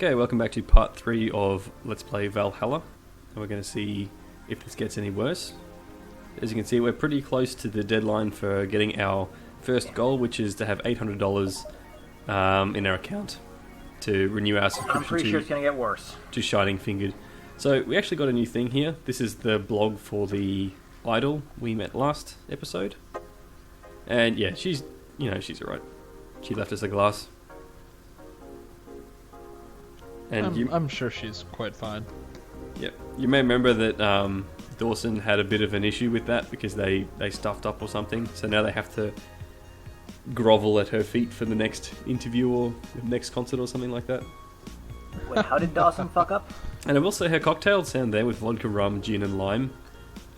Okay, welcome back to part 3 of Let's Play Valhalla. And we're going to see if this gets any worse. As you can see, we're pretty close to the deadline for getting our first goal, which is to have $800 in our account to renew our subscription. I'm pretty sure it's going to get worse. To Shining Fingered. So we actually got a new thing here. This is the blog for the idol we met last episode. And yeah, she's alright. She left us a glass. And I'm sure she's quite fine. Yep. You may remember that Dawson had a bit of an issue with that because they stuffed up or something. So now they have to grovel at her feet for the next interview or the next concert or something like that. Wait, how did Dawson fuck up? And I will say her cocktail sound there with vodka, rum, gin and lime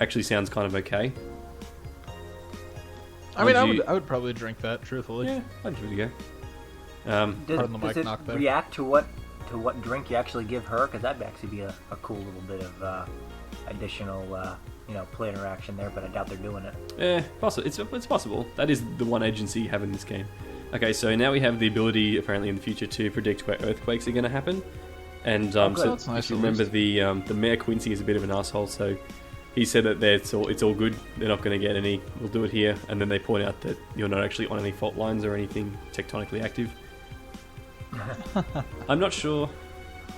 actually sounds kind of okay. I mean, I would probably drink that, truthfully. Yeah, I'd give it a Pardon the Does mic it knock there. react to what drink you actually give her? Because that'd actually be a cool little bit of additional play interaction there, but I doubt they're doing it. Yeah, possible. It's possible. That is the one agency you have in this game. Okay, so now we have the ability, apparently in the future, to predict where earthquakes are going to happen. And so That's nice, if you remember, the Mayor Quincy is a bit of an asshole, so he said that it's all good. They're not going to get any. We'll do it here. And then they point out that you're not actually on any fault lines or anything tectonically active. I'm not sure.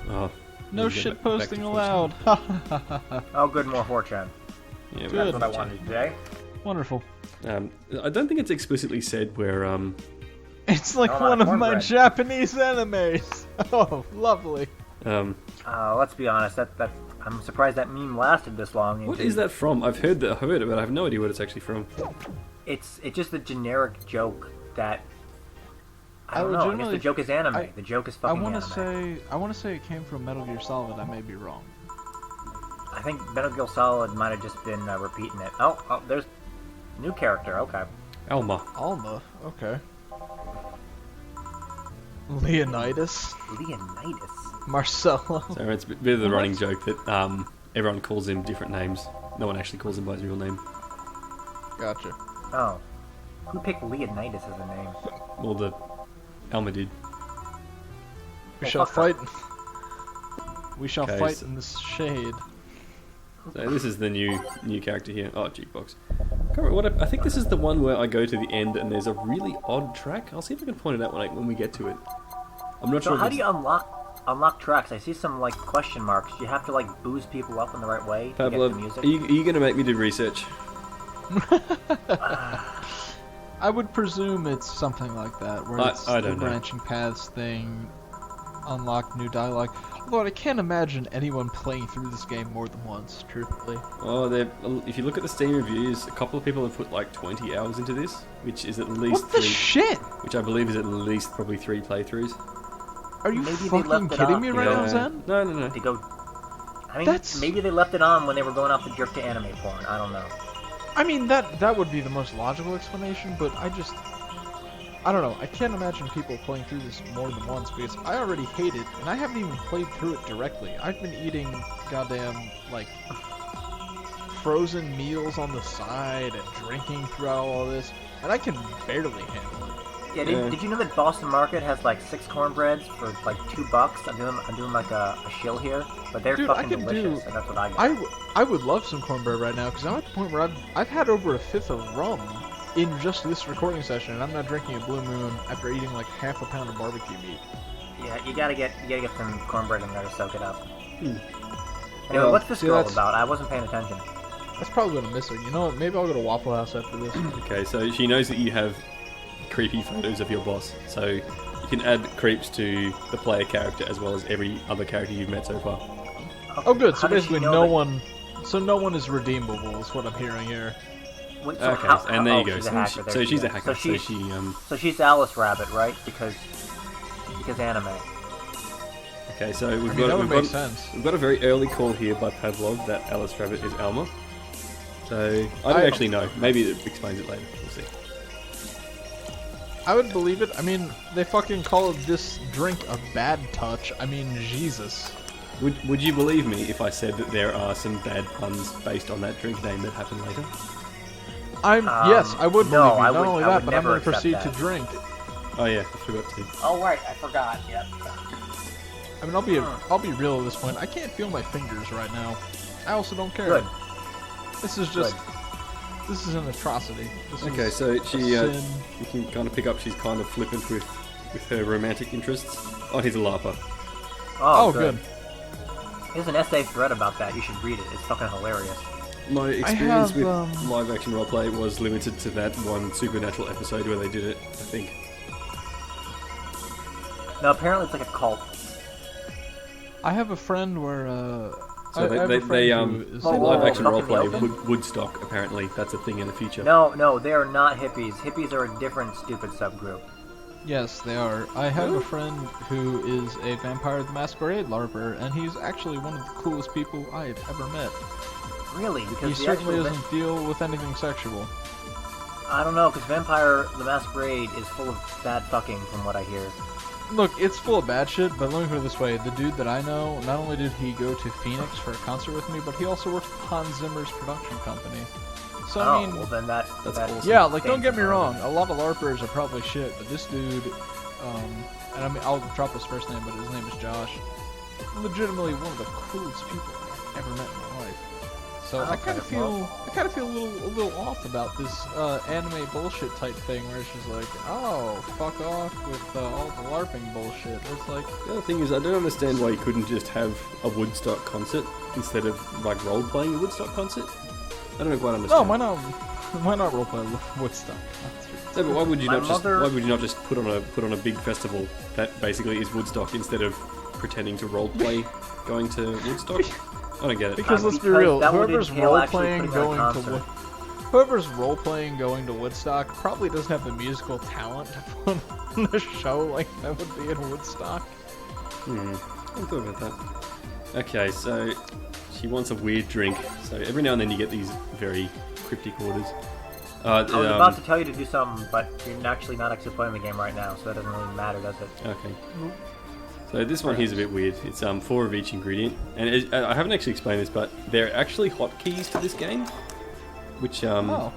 Oh, No shit posting allowed. Oh, good, more 4chan. Yeah, Good. That's what I wanted today. Wonderful. I don't think it's explicitly said where. It's like Oh, one of my cornbread. Japanese animes. Oh, lovely. Let's be honest. I'm surprised that meme lasted this long. What is that from? I've heard it, but I have no idea what it's actually from. It's just a generic joke that I I don't know. I guess legitimately- the joke is anime. The joke is I fucking want anime. to say it came from Metal Gear Solid. I may be wrong. I think Metal Gear Solid might have just been repeating it. Oh, there's new character. Okay. Alma. Alma. Okay. Leonidas. Leonidas. Marcelo. So it's a bit of the running joke that everyone calls him different names. No one actually calls him by his real name. Gotcha. Oh. Who picked Leonidas as a name? Well, the Alma did. We shall fuck fight. We shall Okay, fight so- in this shade. So this is the new character here. Oh, jukebox. Can't remember I think this is the one where I go to the end and there's a really odd track. I'll see if I can point it out when we get to it. I'm not So sure. how if do you unlock tracks? I see some like question marks. You have to like booze people up in the right way to get Pavlov, the music. are you going to make me do research? I would presume it's something like that, where it's I the don't know. branching paths thing, unlock new dialogue. Although I can't imagine anyone playing through this game more than once, truthfully. Oh, if you look at the Steam reviews, a couple of people have put like 20 hours into this, which is at least What the shit? which I believe is at least probably 3 playthroughs. Are you Maybe they fucking left it kidding off, me you right know? now, Zen? No. To go. I mean, That's- maybe they left it on when they were going off the jerk to anime porn. I don't know. I mean, that would be the most logical explanation, but I don't know. I can't imagine people playing through this more than once because I already hate it, and I haven't even played through it directly. I've been eating goddamn, like, frozen meals on the side and drinking throughout all this, and I can barely handle it. Yeah, Yeah. did you know that Boston Market has like 6 cornbreads for like $2? I'm doing like a shill here, but they're Dude, I fucking could delicious, do- and that's what I got. I would love some cornbread right now because I'm at the point where I've had over a fifth of rum in just this recording session, and I'm not drinking a Blue Moon after eating like half a pound of barbecue meat. Yeah, you gotta get some cornbread in there to soak it up. Anyway, Well, what's this see, girl that's- about? I wasn't paying attention. That's probably what I'm missing. You know what? Maybe I'll go to Waffle House after this. Okay, so she knows that you have creepy photos of your boss, so you can add creeps to the player character as well as every other character you've met so far. Oh, good. So How does she basically, know no that- one. So no one is redeemable, is what I'm hearing here. Wait, Okay, and there you go. So she's a hacker. So she's Alice Rabbit, right? Because anime. Okay, so I mean, that would make sense. we've got a very early call here by Pavlov that Alice Rabbit is Alma. So I don't actually know. Maybe it explains it later. We'll see. I would believe it. I mean, they fucking call this drink a bad touch. I mean, Jesus. Would you believe me if I said that there are some bad puns based on that drink name that happened later? Yes, I would no, believe you. I Not would- only I that, would but I'm never going to accept proceed that. to drink. Oh yeah, I forgot to. Oh right, I forgot. Yep. I mean, I'll be real at this point. I can't feel my fingers right now. I also don't care. Good. This is just. This is an atrocity. This Okay, is so a she, sin. you can kind of pick up she's kind of flippant with her romantic interests. Oh, he's a LARPer. Oh, good. There's an essay thread about that. You should read it. It's fucking hilarious. My experience have, with live action roleplay was limited to that one Supernatural episode where they did it, I think. No, apparently it's like a cult. I have a friend where. So I have a they friend who is live action Up in the roleplay open? Woodstock, apparently. That's a thing in the future. No, they are not hippies. Hippies are a different stupid subgroup. Yes, they are. I have a friend who is a Vampire the Masquerade LARPer, and he's actually one of the coolest people I have ever met. Really? Because He the certainly actual doesn't deal with anything sexual. I don't know, because Vampire the Masquerade is full of bad fucking, from what I hear. Look, it's full of bad shit, but let me put it this way. The dude that I know, not only did he go to Phoenix for a concert with me, but he also worked for Hans Zimmer's production company. So, I mean, well then that's awesome. yeah, like, don't get me wrong, a lot of LARPers are probably shit, but this dude, and I mean, I'll drop his first name, but his name is Josh, legitimately one of the coolest people I've ever met in my life. So I kind of feel a little off about this anime bullshit type thing, where it's just like, oh, fuck off with all the LARPing bullshit. It's like, The other thing is, I don't understand why you couldn't just have a Woodstock concert instead of, like, role-playing a Woodstock concert. I don't quite understand. no, why not roleplay Woodstock? No, but why would you My not mother- just? Why would you not just put on a big festival that basically is Woodstock instead of pretending to roleplay going to Woodstock? I don't get it. Because let's be Because real, that would whoever's entail actually role-playing putting on a going to concert. whoever's role-playing going to Woodstock probably doesn't have the musical talent to put on a show like that would be in Woodstock. I thought about that. Okay, so she wants a weird drink. So every now and then you get these very cryptic orders. I was about to tell you to do something, but you're actually not playing the game right now, so that doesn't really matter, does it? Okay. So this one here's a bit weird. It's 4 of each ingredient, and I haven't actually explained this, but there are actually hotkeys to this game, which add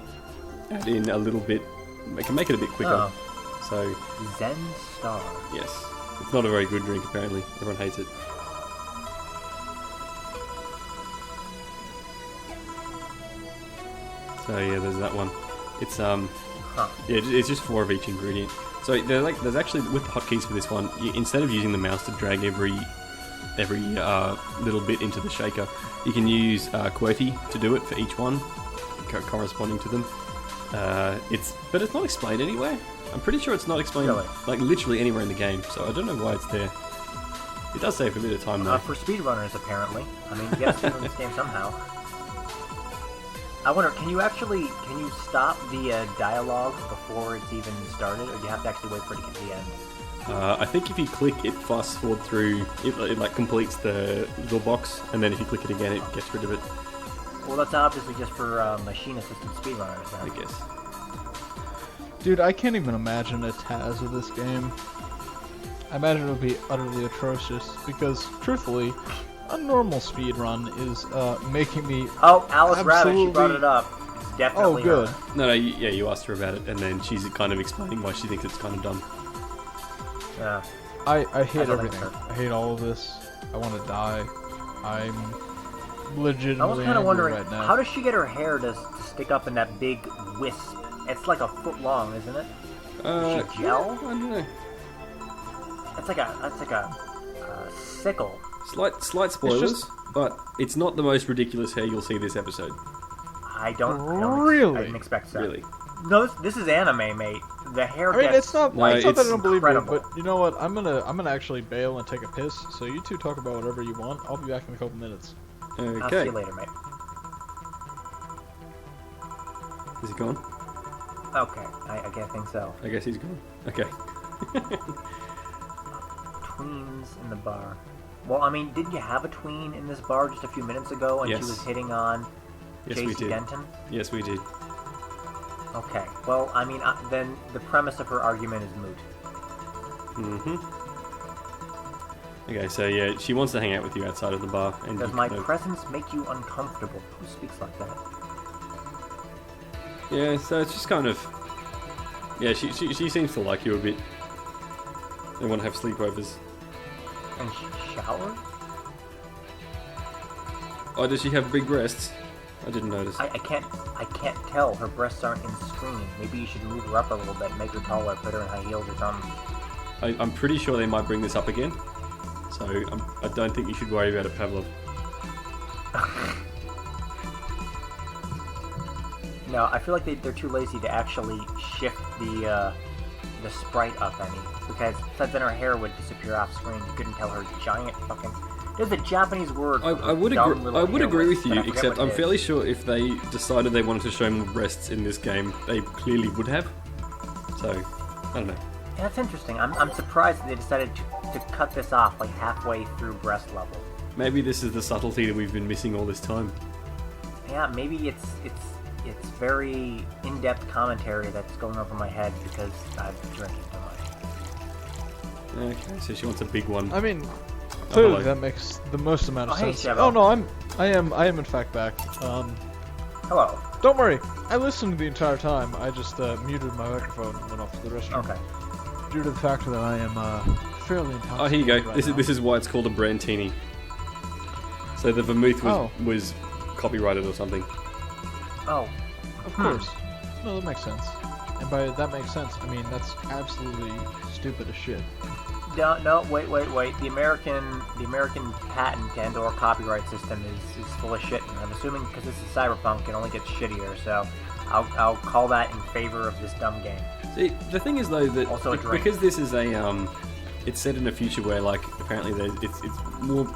in a little bit, can make it a bit quicker. Oh. So Zen Star. yes, it's not a very good drink apparently. Everyone hates it. So yeah, there's that one. It's yeah, it's just 4 of each ingredient. So there's actually, with the hotkeys for this one, instead of using the mouse to drag every little bit into the shaker, you can use QWERTY to do it for each one, corresponding to them. But it's not explained anywhere. I'm pretty sure it's not explained Really? like literally anywhere in the game. So I don't know why it's there. It does save a bit of time though. For speedrunners, apparently. I mean, you gotta speedrun this game somehow. I wonder, can you stop the dialogue before it's even started, or do you have to actually wait for it to get to the end? I think if you click, it fast forward through. It like completes the little box, and then if you click it again, it gets rid of it. Well, that's obviously just for machine-assisted speedrunners, I then. guess. Dude, I can't even imagine a Taz of this game. I imagine it would be utterly atrocious, because, truthfully, a normal speedrun is making me... Oh, Alice Rabbit, she brought absolutely- it up. It's definitely Oh, good. her. No, you asked her about it, and then she's kind of explaining why she thinks it's kind of dumb. Yeah. I hate I don't think everything. so. I hate all of this. I want to die. I'm I was legitimately kind of angry wondering, right now. how does she get her hair to stick up in that big wisp? It's like a foot long, isn't it? Is she gel? I don't know. That's like a sickle. Slight spoilers, just- but it's not the most ridiculous hair you'll see this episode. I don't Really? I didn't expect that. Really. No, this is anime, mate. The hair I mean, gets it's not. No, it's not that I it's don't believe it, incredible. but you know what? I'm gonna actually bail and take a piss. So you two talk about whatever you want. I'll be back in a couple minutes. I'll see Okay. you later, mate. Is he gone? Okay, I can't think so. I guess he's gone. Okay. Tweens in the bar. Well, I mean, didn't you have a tween in this bar just a few minutes ago, and Yes. she was hitting on Yes, we J.C. did. Denton? Yes, we did. Okay. Well, I mean, then the premise of her argument is moot. Mm-hmm. Okay, so yeah, she wants to hang out with you outside of the bar, and Does you my kind of- presence make you uncomfortable? Who speaks like that? Yeah, so it's just kind of... Yeah, she seems to like you a bit. They want to have sleepovers. And shower? Oh, does she have big breasts? I didn't notice. I can't tell. Her breasts aren't in screen. Maybe you should move her up a little bit, make her taller, put her in high heels or something. I'm pretty sure they might bring this up again. So I don't think you should worry about it, Pavlov. No, I feel like they're too lazy to actually shift the sprite up any. Because then her hair would disappear off screen. You couldn't tell her giant fucking... There's a Japanese word. I would agree with you, except I'm fairly sure if they decided they wanted to show more breasts in this game, they clearly would have. So, I don't know. Yeah, that's interesting. I'm surprised that they decided to cut this off like halfway through breast level. Maybe this is the subtlety that we've been missing all this time. Yeah, maybe it's very in-depth commentary that's going over my head because I've been drinking too much. Okay, so she wants a big one. I mean, clearly hello. that makes the most amount of Hey, sense. Chevo. Oh no, I am in fact back. Hello. Don't worry, I listened the entire time. I just muted my microphone and went off to the restroom. Okay. Due to the fact that I am fairly intoxicated. Oh, here you go. Right This is why it's called a Brandtini. So the vermouth was copyrighted or something. Oh. Of course. No, that makes sense. And by that makes sense, I mean that's absolutely stupid as shit. No, wait. The American patent and/or copyright system is full of shit. And I'm assuming because this is Cyberpunk, it only gets shittier. So I'll call that in favor of this dumb game. See, the thing is though that Also a drink. because this is a it's set in a future where like apparently it's more.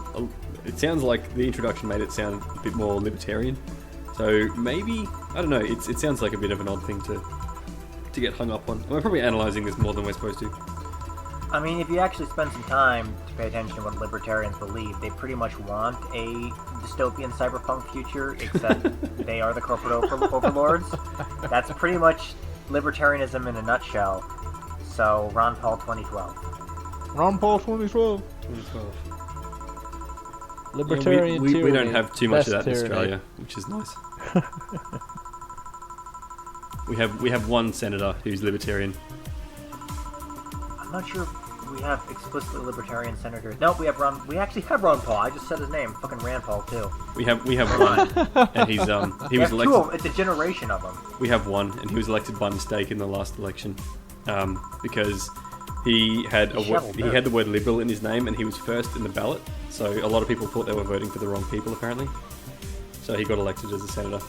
It sounds like the introduction made it sound a bit more libertarian. So maybe I don't know. It sounds like a bit of an odd thing to get hung up on. We're probably analysing this more than we're supposed to. I mean, if you actually spend some time to pay attention to what libertarians believe, they pretty much want a dystopian cyberpunk future, except they are the corporate overlords. That's pretty much libertarianism in a nutshell. So, Ron Paul 2012. Ron Paul 2012. 2012. Libertarian we tyranny. don't have too much of Best that in tyranny. Australia, which is nice. we have one senator who's libertarian. I'm not sure if we have explicitly libertarian senators. No, we actually have Ron Paul. I just said his name. Fucking Rand Paul, too. We have one, and he We was have two of elected. them. It's a generation of them. We have one, and he was elected by mistake in the last election, because he had the word liberal in his name, and he was first in the ballot. So a lot of people thought they were voting for the wrong people, apparently. So he got elected as a senator.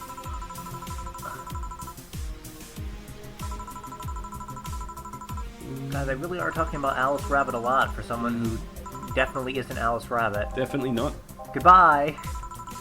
God, they really are talking about Alice Rabbit a lot for someone who definitely isn't Alice Rabbit. Definitely not. Goodbye.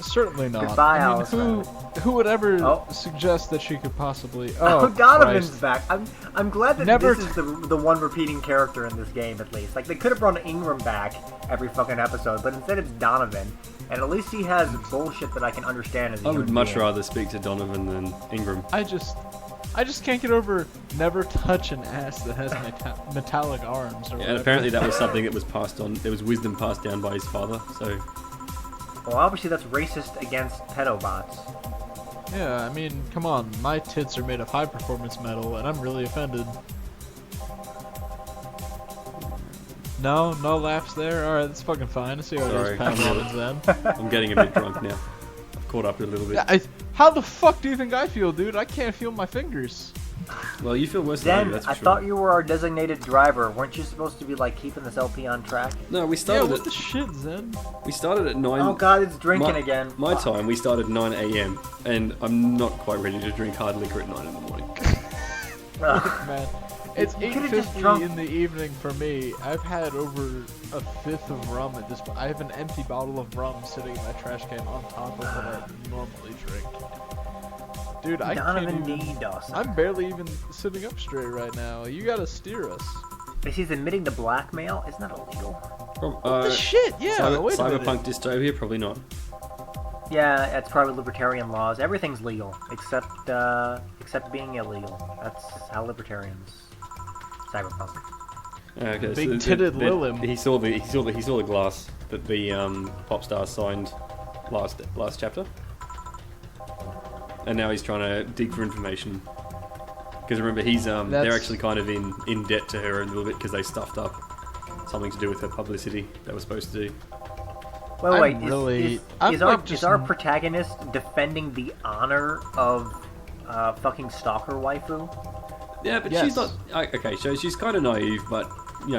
Certainly not. Goodbye, I mean, Alice who would ever Oh. suggest that she could possibly? Oh, Oh, Donovan's Christ. back. I'm glad that Never this is the one repeating character in this game, at least. Like, they could have brought Ingram back every fucking episode, but instead it's Donovan. And at least he has bullshit that I can understand as a I would human much being. rather speak to Donovan than Ingram. I just can't get over never touch an ass that has metallic arms. Or And whatever. apparently that was something that was passed on. There was wisdom passed down by his father. So Well, obviously that's racist against pedobots. Yeah, I mean, come on, my tits are made of high-performance metal, and I'm really offended. No laughs there? Alright, that's fucking fine. I see how it Sorry. is, Pat Robbins, then. I'm getting a bit drunk now. I've caught up a little bit. Yeah, how the fuck do you think I feel, dude? I can't feel my fingers. Well, you feel worse than I do, Zen, that's for I sure. thought you were our designated driver. Weren't you supposed to be, like, keeping this LP on track? No, we Yeah, started what the shit, Zen? we started at 9. Oh god, it's drinking again. My time, we started at 9 a.m. and I'm not quite ready to drink hard liquor at 9 in the morning. Ugh. Man, it's You could've just 8:50 drunk- in the evening for me. I've had over a fifth of rum at this point. I have an empty bottle of rum sitting in my trash can on top of what I normally drink. Dude, I Donovan can't even... D. Dawson. I'm barely even sitting up straight right now. You gotta steer us. If he's admitting to blackmail, isn't that illegal? Prob- The shit, yeah. Wait a minute. Cyberpunk dystopia, probably not. Yeah, that's probably libertarian laws. Everything's legal except being illegal. That's how libertarians. Cyberpunk. Okay, Big-titted Lilim. He saw the glass that the pop star signed last chapter, and now he's trying to dig for information. Because remember, they're That's- actually kind of in debt to her a little bit because they stuffed up something to do with her publicity they were supposed to do. Wait, I'm is, really- is, I'm is our like just- is our protagonist defending the honor of fucking stalker waifu? Yeah, but Yes. she's not. Okay, so she's kind of naive, but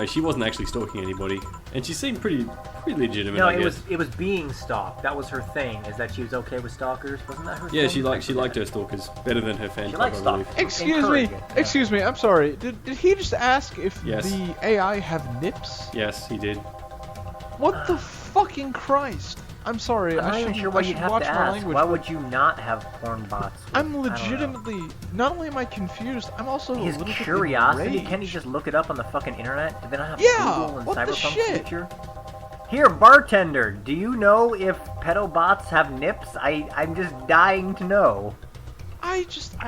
she wasn't actually stalking anybody, and she seemed pretty legitimate. No, I it guess. was being stalked. That was her thing. Is that she was okay with stalkers? Wasn't that her? Yeah, thing? she liked her stalkers better than her fan She club, likes I believe. stalkers. Excuse me, Encourage it, yeah. excuse me. I'm sorry. Did he just ask if Yes. the AI have nips? Yes, he did. What the fucking Christ? I'm sorry. I'm not even sure I why you'd should have watch to my ask. language. Why but would you not have porn bots? with- I'm I don't know. legitimately. Not only am I confused, I'm also His a little curiosity. bit Can't he just look it up on the fucking internet? Do they not have Yeah, Google and what the Cyberpunk shit? future? Here, bartender. Do you know if pedobots have nips? I'm just dying to know. I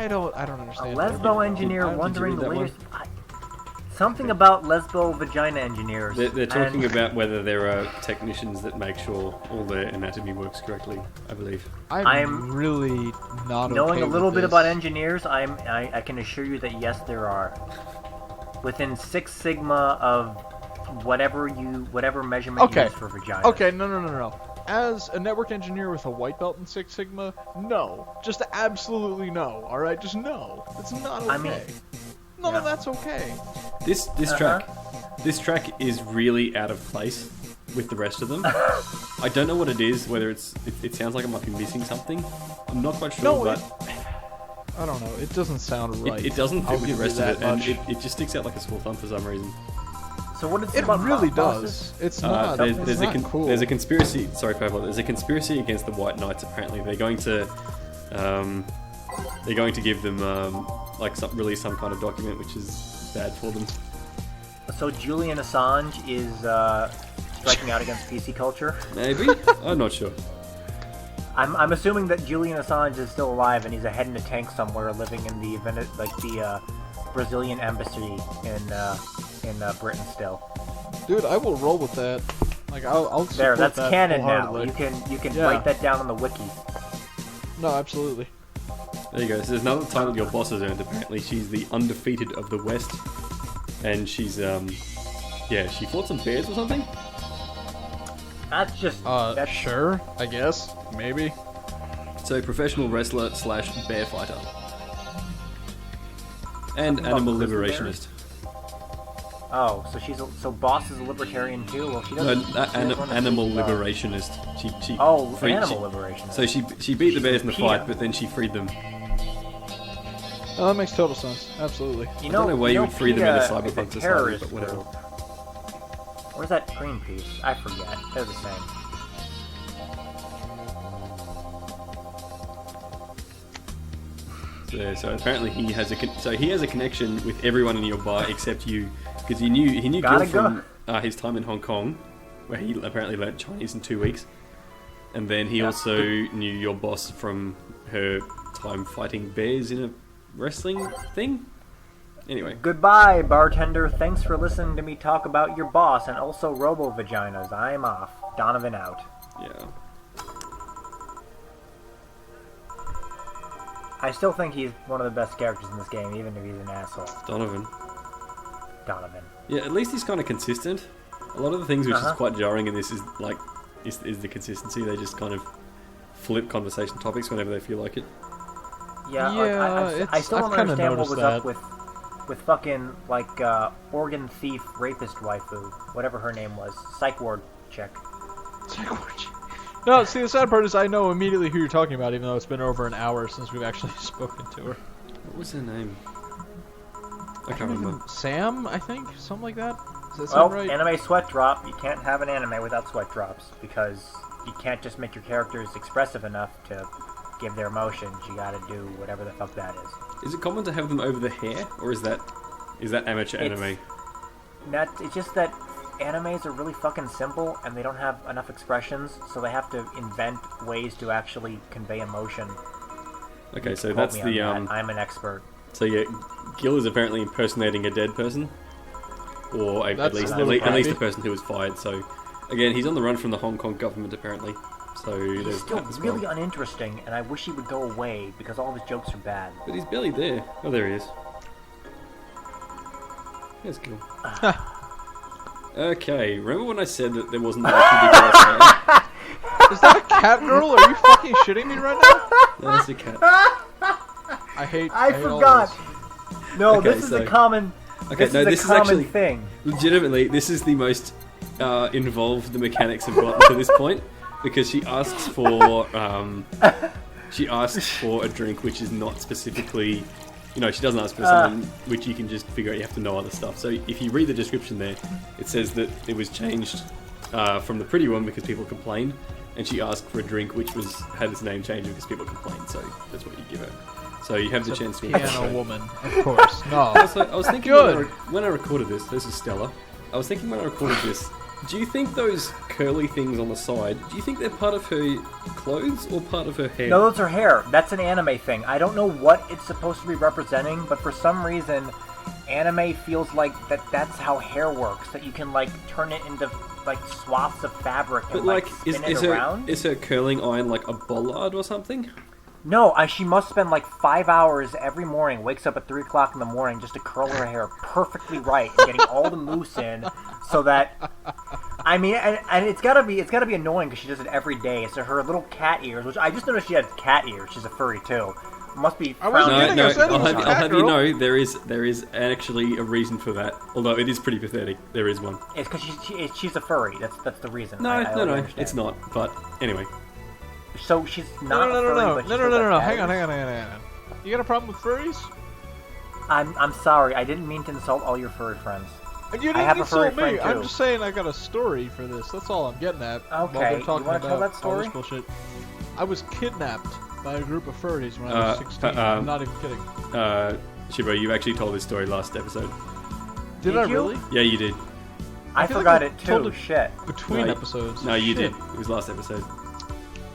don't A understand. lesbo engineer did you wondering read the that latest. Something about lesbo vagina engineers. They're talking and about whether there are technicians that make sure all their anatomy works correctly, I believe. I'm really not knowing okay a little with bit this. about engineers. I can assure you that yes, there are. Within 6 Sigma of whatever measurement you Okay. use for vagina. Okay, no. As a network engineer with a white belt in Six Sigma, no. Just absolutely no. All right, just no. It's not okay. I mean, None of yeah. that's okay. This track is really out of place with the rest of them. I don't know what it is. Whether it sounds like I might be missing something. I'm not quite sure, No, but I don't know. It doesn't sound right. it doesn't I'll fit with the give you rest of that it, and much. it just sticks out like a sore thumb for some reason. So what is It about really bosses? does. It's not. There's it's not cool. there's a conspiracy. Sorry, Pablo. There's a conspiracy against the White Knights. Apparently, they're going to give them release some kind of document which is bad for them. So Julian Assange is striking out against PC culture. Maybe. I'm not sure. I'm assuming that Julian Assange is still alive and he's a head in a tank somewhere, living in the Brazilian embassy in Britain still. Dude, I will roll with that. Like I'll support There, that's that canon now. wholeheartedly. You can Yeah. write that down on the wiki. No, absolutely. There you go. So there's another title your boss has earned. Apparently, she's the undefeated of the West, and she's she fought some bears or something. That's just that's Sure, I guess, maybe. So professional wrestler / bear fighter, and About animal grizzly liberationist. Oh, so boss is a libertarian too. Well, she No, doesn't. she doesn't wanna animal see, liberationist. She Oh, freed- animal she- liberation. So she beat the bears in the Peter. fight, but then she freed them. Oh, that makes total sense. Absolutely. You I don't know why you would free them in a PETA cyberpunk is a society, terrorist but whatever. group. Where's that Greenpeace? I forget. They're the same. So apparently he has a connection with everyone in your bar except you, because he knew Gotta Gil from his time in Hong Kong, where he apparently learnt Chinese in 2 weeks, and then he also knew your boss from her time fighting bears in a wrestling thing. Anyway, Goodbye, bartender. Thanks for listening to me talk about your boss and also robo-vaginas. I'm off. Donovan out. yeah. I still think he's one of the best characters in this game, even if he's an asshole. Donovan. Donovan. Yeah, at least he's kind of consistent. A lot of the things which is Uh-huh. quite jarring in this is the consistency. They just kind of flip conversation topics whenever they feel like it. Yeah, Yeah, I still I've don't kinda understand what was noticed up with fucking, organ thief rapist waifu. Whatever her name was. Psych ward chick. No, see, the sad part is I know immediately who you're talking about, even though it's been over an hour since we've actually spoken to her. What was her name? I can't remember. Sam, I think? Something like that? Does that Well, sound right? anime sweat drop. You can't have an anime without sweat drops, because you can't just make your characters expressive enough to give their emotions. You gotta do whatever the fuck that is. Is it common to have them over the hair, or is that amateur anime? It's just that animes are really fucking simple, and they don't have enough expressions, so they have to invent ways to actually convey emotion. Okay, so Quote that's me the on that. I'm an expert. So yeah, Gil is apparently impersonating a dead person, or at That's least a little at least the creepy. person who was fired. So again, he's on the run from the Hong Kong government apparently. So He's there's still that as well. really uninteresting, and I wish he would go away, because all of his jokes are bad. But he's barely there. Oh, there he is. There's Gil. Okay, remember when I said that there wasn't that ridiculous guy? Is that a cat girl? Are you fucking shitting me right now? That's a cat. I hate I all forgot. this. No, Okay, this is so- a common. Okay, this no, is a this is common actually thing. legitimately. This is the most involved the mechanics have gotten to this point because she asks for a drink which is not specifically. You know, she doesn't ask for something which you can just figure out. You have to know other stuff. So if you read the description there, it says that it was changed from the pretty one because people complained, and she asked for a drink which had its name changed because people complained. So that's what you give her. So you have the chance to Piano woman, of course. No. Also, I was thinking Good. when I recorded this. This is Stella. I was thinking when I recorded this. Do you think those curly things on the side? Do you think they're part of her clothes or part of her hair? No, those are hair. That's an anime thing. I don't know what it's supposed to be representing, but for some reason, anime feels like that's how hair works. That you can like turn it into like swaths of fabric and But like, spin it around. is her curling iron like a bollard or something? No, she must spend like 5 hours every morning. Wakes up at 3 o'clock in the morning just to curl her hair perfectly right and getting all the mousse in, so that. I mean, and it's gotta be annoying because she does it every day. So her little cat ears, which I just noticed she had cat ears. She's a furry too. Must be. I wasn't No, kidding, no. I said it was I'll cat have you girl. know there is actually a reason for that. Although it is pretty pathetic. There is one. It's because she's a furry. That's the reason. No, I no, already no. understand. It's not. But anyway. So she's not No. a furry, but she still No. has Hang cat on. ears? You got a problem with furries? I'm sorry. I didn't mean to insult all your furry friends. You I have didn't a furry insult me. friend, I'm too. just saying I got a story for this. That's all I'm getting at. while Okay, they're you talking wanna about tell that all story? this bullshit. I was kidnapped by a group of furries when I was 16. I'm not even kidding. Shibo, you actually told this story last episode. Did Did I you? really? Yeah, you did. I feel like forgot I it told too. it- Shit. Between No, episodes. No, you Shit. did. It was last episode.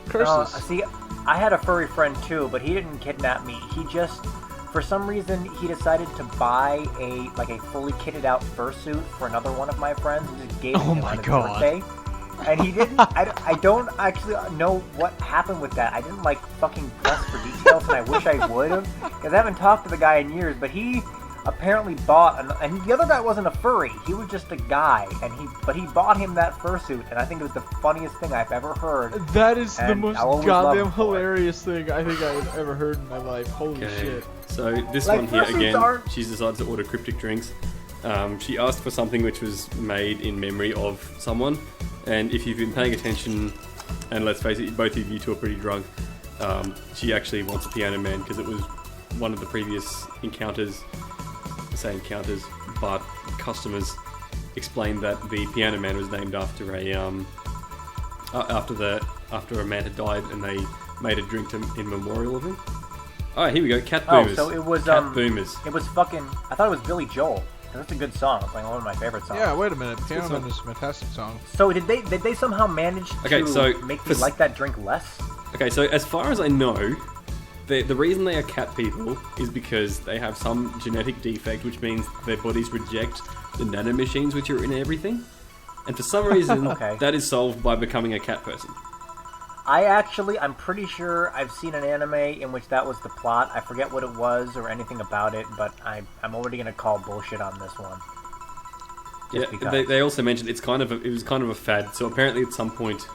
Curses. See, I had a furry friend too, but he didn't kidnap me. He just, for some reason, he decided to buy a fully kitted out fursuit for another one of my friends and just gave it to Oh him my on his God. birthday. And he didn't. I don't actually know what happened with that. I didn't fucking press for details, and I wish I would have, because I haven't talked to the guy in years. But he apparently bought, and the other guy wasn't a furry. He was just a guy, but he bought him that fursuit, and I think it was the funniest thing I've ever heard. That is the And most I'll always love goddamn him for it. hilarious thing I think I've ever heard in my life. Holy Okay. shit. So this Like, one here fursuits again, aren't- she's decided to order cryptic drinks. She asked for something which was made in memory of someone, and if you've been paying attention, and let's face it, both of you two are pretty drunk, she actually wants a Piano Man because it was one of the previous encounters, I say encounters, but customers explained that the Piano Man was named after after a man had died, and they made a drink in memorial of him. Alright, here we go. Cat Oh, Boomers. so it was, Cat Boomers. It was fucking. I thought it was Billy Joel. That's a good song. It's like one of my favorite songs. Yeah, wait a minute. Piano song. Man is a fantastic song. So did they somehow manage Okay, to so make for me s- like that drink less? Okay, so as far as I know, the reason they are cat people is because they have some genetic defect, which means their bodies reject the nanomachines which are in everything. And for some reason, Okay. that is solved by becoming a cat person. I'm pretty sure I've seen an anime in which that was the plot. I forget what it was or anything about it, but I'm already gonna call bullshit on this one. Just Yeah, because. they also mentioned it was kind of a fad. So apparently, at some point,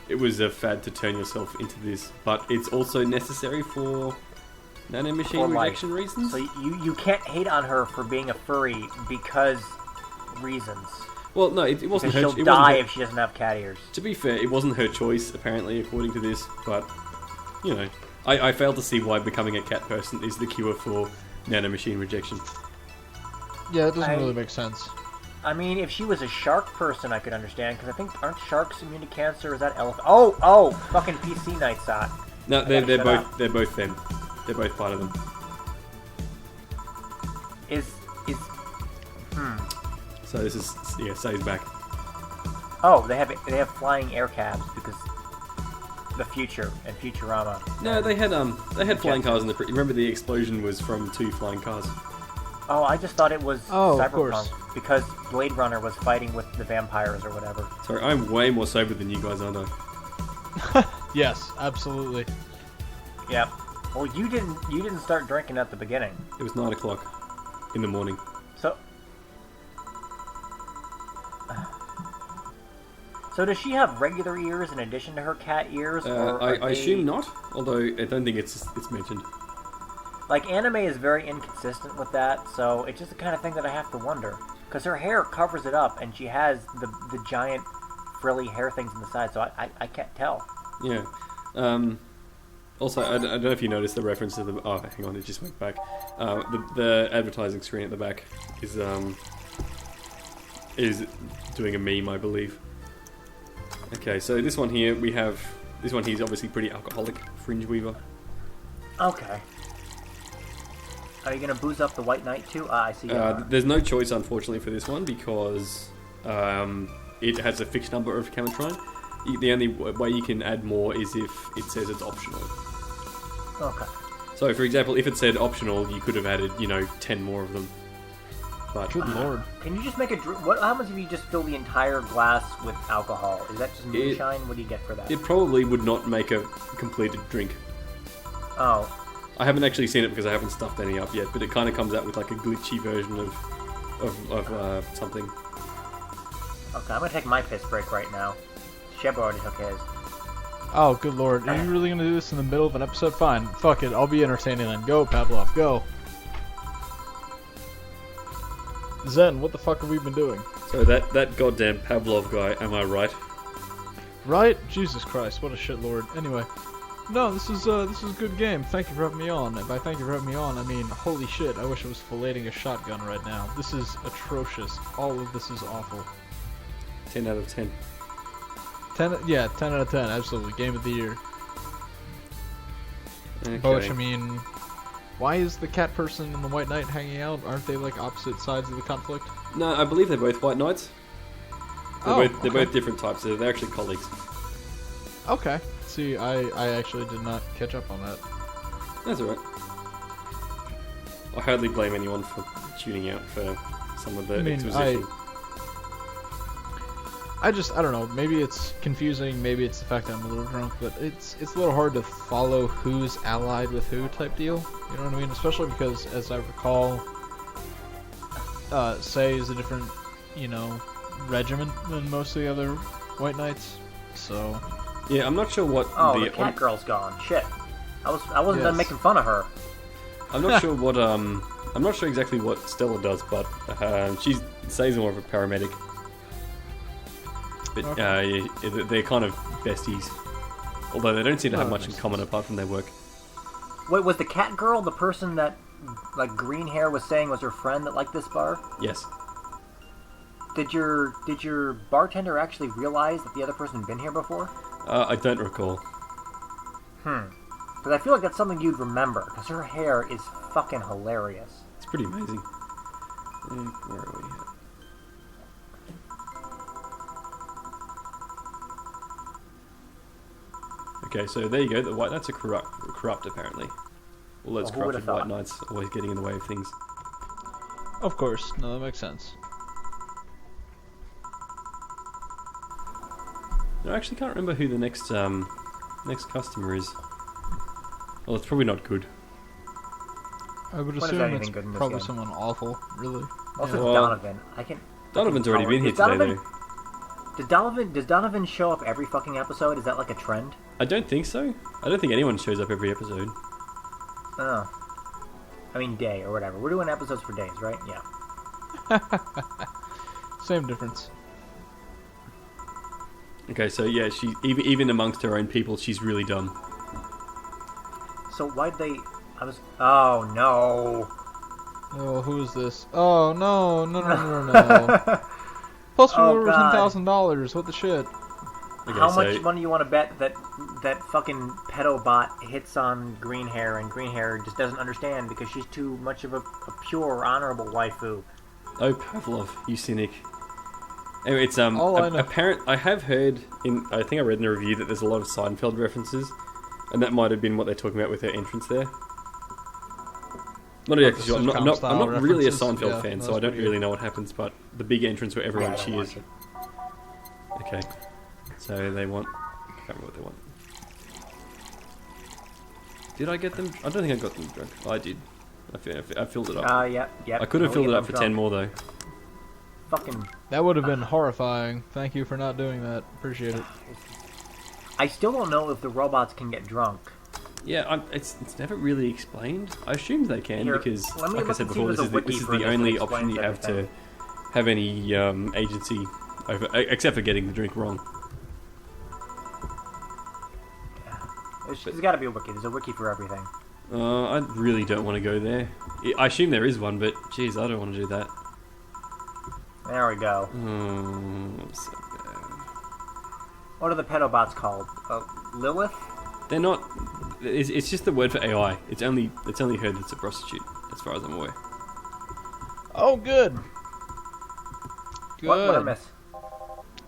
it was a fad to turn yourself into this, but it's also necessary for nanomachine For life. rejection reasons. So you can't hate on her for being a furry because reasons. Well, no, it wasn't Because her. she'll It wasn't die her, if she doesn't have cat ears. To be fair, it wasn't her choice, apparently, according to this, but, you know, I fail to see why becoming a cat person is the cure for nanomachine rejection. Yeah, it doesn't I- really make sense. I mean, if she was a shark person, I could understand, because I think, aren't sharks immune to cancer? Is that elephant? Oh, fucking PC Night Sot. No, gotta shut up. they're both them. They're both part of them. So this is, yeah, Say's back. Oh, they have flying air cabs because the future and Futurama. No, they had flying cars in the. Remember, the explosion was from 2 flying cars. Oh, I just thought it was Oh, of Cyberpunk course. because Blade Runner was fighting with the vampires or whatever. Sorry, I'm way more sober than you guys, aren't I? Yes, absolutely. Yep. Well, you didn't start drinking at the beginning, It was 9 o'clock in the morning. so So does she have regular ears in addition to her cat ears? Or I assume not, although I don't think it's mentioned. Like, anime is very inconsistent with that, so it's just the kind of thing that I have to wonder. Because her hair covers it up, and she has the giant frilly hair things on the side, so I can't tell. Yeah. Also, I don't know if you noticed the reference to the... Oh, hang on, it just went back. The advertising screen at the back is doing a meme, I believe. Okay, so this one here, we have... This one here is obviously pretty alcoholic, Fringe Weaver. Okay. Are you gonna booze up the White Knight too? I see. There's no choice, unfortunately, for this one, because it has a fixed number of Camatron. The only way you can add more is if it says it's optional. Okay. So, for example, if it said optional, you could have added, 10 more of them. But Good lord. Can you just make a drink? What happens if you just fill the entire glass with alcohol? Is that just moonshine? What do you get for that? it probably would not make a completed drink. Oh. I haven't actually seen it because I haven't stuffed any up yet, but it kind of comes out with like a glitchy version of something. Okay, I'm gonna take my piss break right now. Sheb already took his. Oh, good lord. Are you really gonna do this in the middle of an episode? Fine. Fuck it. I'll be entertaining then. Go, Pavlov. Go. Zen, what the fuck have we been doing? So that goddamn Pavlov guy, am I right? Right? Jesus Christ, what a shitlord. Anyway. No, this is a good game. Thank you for having me on. And by thank you for having me on, I mean, holy shit, I wish I was filleting a shotgun right now. This is atrocious. All of this is awful. 10 out of 10. 10 out of 10, absolutely. Game of the year. Okay. Which, I mean, why is the cat person and the White Knight hanging out? Aren't they like opposite sides of the conflict? No, I believe they're both White Knights. They're Okay. both different types, so they're actually colleagues. Okay. See, I actually did not catch up on that. That's alright. I hardly blame anyone for tuning out for some of the exposition. I don't know, maybe it's confusing, maybe it's the fact that I'm a little drunk, but it's a little hard to follow who's allied with who type deal, you know what I mean? Especially because, as I recall, Sei is a different, regiment than most of the other White Knights, so... Yeah, I'm not sure what the cat girl's gone. Shit. I wasn't done making fun of her. I'm not sure what I'm not sure exactly what Stella does, but Sei's more of a paramedic. But they're kind of besties. Although they don't seem to have much in common apart from their work. Wait, was the cat girl the person that, like, green hair was saying was her friend that liked this bar? Yes. Did your bartender actually realize that the other person had been here before? I don't recall. Because I feel like that's something you'd remember, because her hair is fucking hilarious. It's pretty amazing. Where are we? Okay, so there you go. The White Knights are corrupt apparently. All those corrupted White Knights always getting in the way of things. Of course. No, that makes sense. I actually can't remember who the next customer is. Well, it's probably not good. I would assume it's probably someone awful, really. Also, Donovan. Donovan's already been here today, though. Does Donovan show up every fucking episode? Is that like a trend? I don't think so. I don't think anyone shows up every episode. Oh. I mean, day or whatever. We're doing episodes for days, right? Yeah. Same difference. Okay, so yeah, she even amongst her own people, she's really dumb. So why'd they? Oh no! Oh, who is this? Oh no! No! Plus, we ordered $10,000. What the shit? Okay, How much money you want to bet that fucking pedo bot hits on green hair and green hair just doesn't understand because she's too much of a pure, honorable waifu? Oh, Pavlov, you cynic. Anyway, it's apparent. I have heard I think I read in a review that there's a lot of Seinfeld references, and that might have been what they're talking about with her entrance there. Not exactly sure. I'm not really a Seinfeld fan, so I don't really know what happens. But the big entrance where everyone cheers. Okay, so they want. I can't remember what they want. Did I get them? I don't think I got them drunk. I did. I filled it up. Yep. I could have filled it up for 10 more though. fucking... That would have been horrifying. Thank you for not doing that. Appreciate it. I still don't know if the robots can get drunk. Yeah, it's never really explained. I assume they can Here, because, let me like I look said and see before, if this there's a is wiki for the this that only option explains you have to everything. have any agency over, except for getting the drink wrong. There's got to be a wiki. There's a wiki for everything. I really don't want to go there. I assume there is one, but geez, I don't want to do that. There we go. So bad. What are the pedobots called? Lilith? They're not. It's just the word for AI. It's only her that's a prostitute, as far as I'm aware. Oh, good. Good. What did I miss?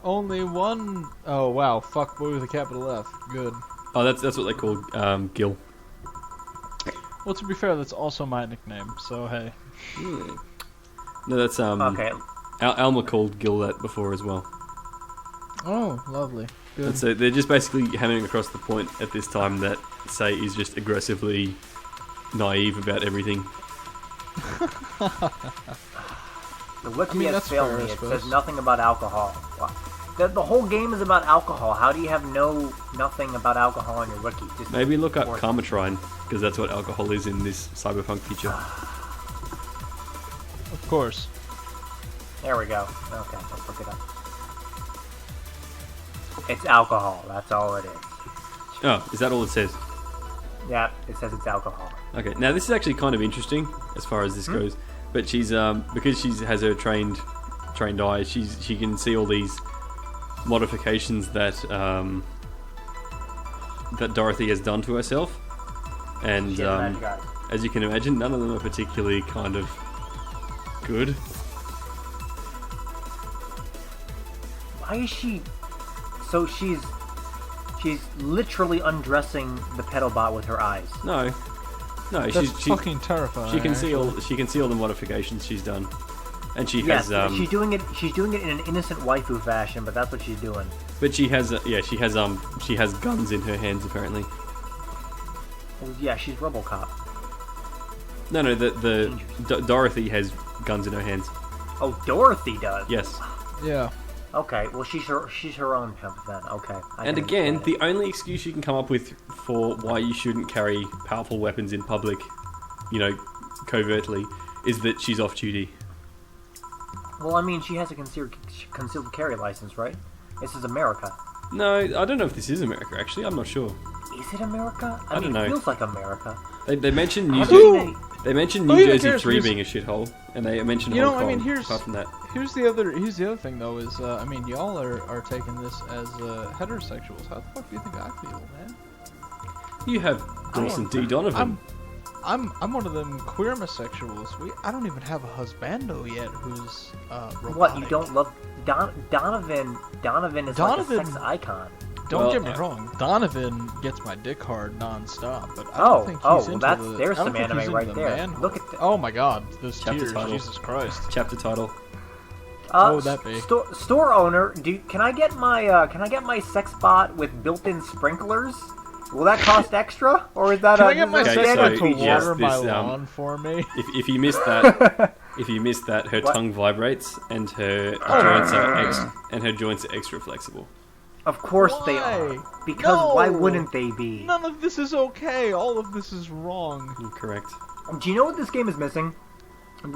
Only one. Oh wow, fuck boy with a capital F. Good. Oh, that's what they call Gil. Well, to be fair, that's also my nickname. So hey. No, that's Okay. Alma called Gil that before as well. Oh, lovely. Good. And so they're just basically hammering across the point at this time that Say is just aggressively naive about everything. The wiki I mean, has that's failed fair, me. I It suppose. says nothing about alcohol. The whole game is about alcohol. How do you have nothing about alcohol on your wiki? Just Maybe look up force- Karmatrine, because that's what alcohol is in this cyberpunk future. Of course. There we go. Okay, let's look it up. It's alcohol. That's all it is. Oh, is that all it says? Yeah, it says it's alcohol. Okay, now this is actually kind of interesting as far as this goes. But she's because she has her trained eye, she can see all these modifications that that Dorothy has done to herself, and She has magic eyes. as you can imagine, none of them are particularly kind of good. Why is she... So she's literally undressing the pedobot with her eyes. No, That's she fucking terrifying. she can see all actually. she can see all the modifications she's done, and she Yes, has she's doing it in an innocent waifu fashion, but that's what she's doing. but she has she has guns in her hands apparently. Well, yeah, she's RoboCop. No, Dorothy has guns in her hands. Oh, Dorothy does. Yes. Yeah. Okay, well she's her own pimp then. Okay. I And can again, understand the only excuse you can come up with for why you shouldn't carry powerful weapons in public, covertly, is that she's off duty. it. Well, I mean, she has a concealed carry license, right? This is America. No, I don't know if this is America, actually. I'm not sure. Is it America? I don't know. It feels like America. They mentioned New Have Jersey. you- They mentioned Oh, New yeah, Jersey cares, 3 because- being a shithole, and they mentioned You Hong know, Kong. I mean, here's apart from that. here's the other thing though is I mean, y'all are taking this as heterosexuals. How the fuck do you think I feel, man? You have Dawson D. Donovan. I'm one of them queer homosexuals. I don't even have a husbando yet who's robotic. What, you don't love Donovan? Donovan is like a Donovan- sex icon. Don't Well, get me wrong. Donovan gets my dick hard non-stop, but I Oh, don't think oh, he's well, into that's- the, there's I don't some think he's anime into right the there. manhood. Look at the- Oh my god, those Chapter tears, title. Jesus Christ. Chapter title. What would that be? Store owner, can I get my sex bot with built-in sprinklers? Will that cost extra, or is that Can a I get my Okay, sex so, bot to yes, water my this, lawn for me? If you missed that, her What? tongue vibrates and her joints are extra flexible. Of course they Why? are. Because why No. wouldn't they be? None of this is okay. All of this is wrong. You're correct. Do you know what this game is missing?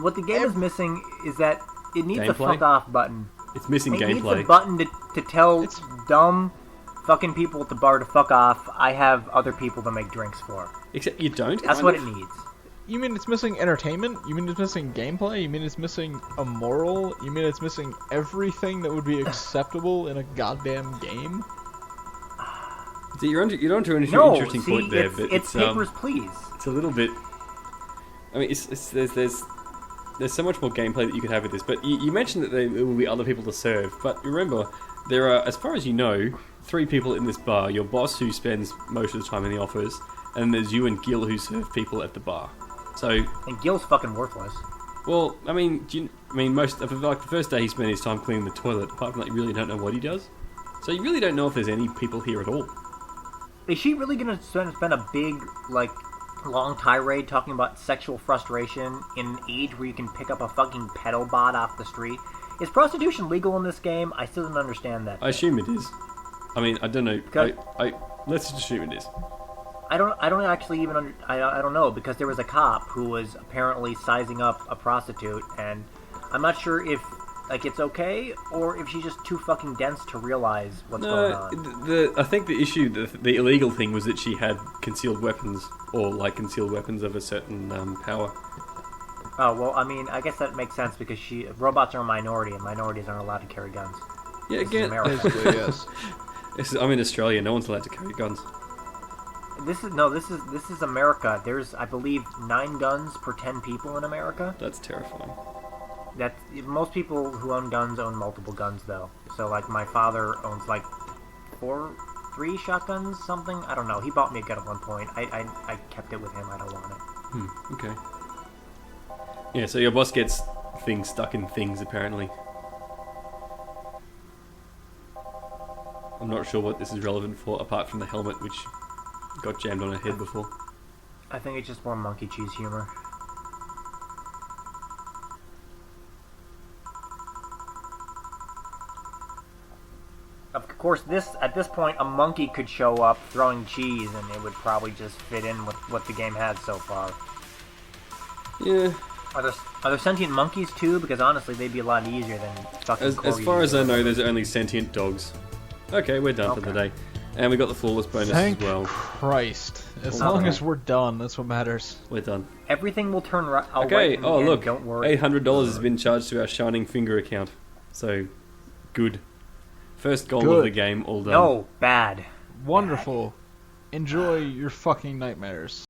What the game is missing is that it needs a Gameplay? fuck off button. It's missing It needs a gameplay. button to tell It's- dumb fucking people at the bar to fuck off. I have other people to make drinks for. Except you don't. That's kind what of. it needs. You mean it's missing entertainment? You mean it's missing gameplay? You mean it's missing a moral? You mean it's missing everything that would be acceptable in a goddamn game? So you're onto an No, interesting see, point there, it's, but it's papers, please. it's a little bit. I mean, there's so much more gameplay that you could have with this. But you mentioned that there will be other people to serve. But remember, there are, as far as you know, 3 people in this bar. Your boss, who spends most of the time in the office, and there's you and Gil, who serve people at the bar. So, And Gil's fucking worthless. well, I mean, most of the first day he spent his time cleaning the toilet. Apart from that, you really don't know what he does. So you really don't know if there's any people here at all. Is she really gonna spend a big, long tirade talking about sexual frustration in an age where you can pick up a fucking pedal bot off the street? Is prostitution legal in this game? I still don't understand that. I assume it is. I mean, I don't know. Because- Let's just assume it is. I don't actually even I don't know, because there was a cop who was apparently sizing up a prostitute, and I'm not sure if like it's okay or if she's just too fucking dense to realize what's going on. I think the issue, the illegal thing, was that she had concealed weapons, or like concealed weapons of a certain power. Oh well, I mean, I guess that makes sense because robots are a minority, and minorities aren't allowed to carry guns. Yeah, This is again, America. Basically, yes. I'm in Australia. No one's allowed to carry guns. This is America. There's, I believe, 9 guns per 10 people in America. That's terrifying. That most people who own guns own multiple guns, though. So, like, my father owns like 3 shotguns, something. I don't know. He bought me a gun at one point. I kept it with him. I don't want it. Okay. Yeah, so your boss gets things stuck in things, apparently. I'm not sure what this is relevant for, apart from the helmet, which got jammed on her head before. I think it's just more monkey cheese humor. Of course, at this point, a monkey could show up throwing cheese, and it would probably just fit in with what the game had so far. Yeah. Are there sentient monkeys too? Because honestly, they'd be a lot easier than fucking. As far as I know, there's only sentient dogs. Okay, we're done for the day. And we got the flawless bonus Thank as well. Christ. As Okay. long as we're done, that's what matters. We're done. Everything will turn right. Okay, in the oh end, look, don't worry. $800 has been charged to our Shining Finger account. So, good. First goal of Good. the game, all done. No, bad. Wonderful. Enjoy your fucking nightmares.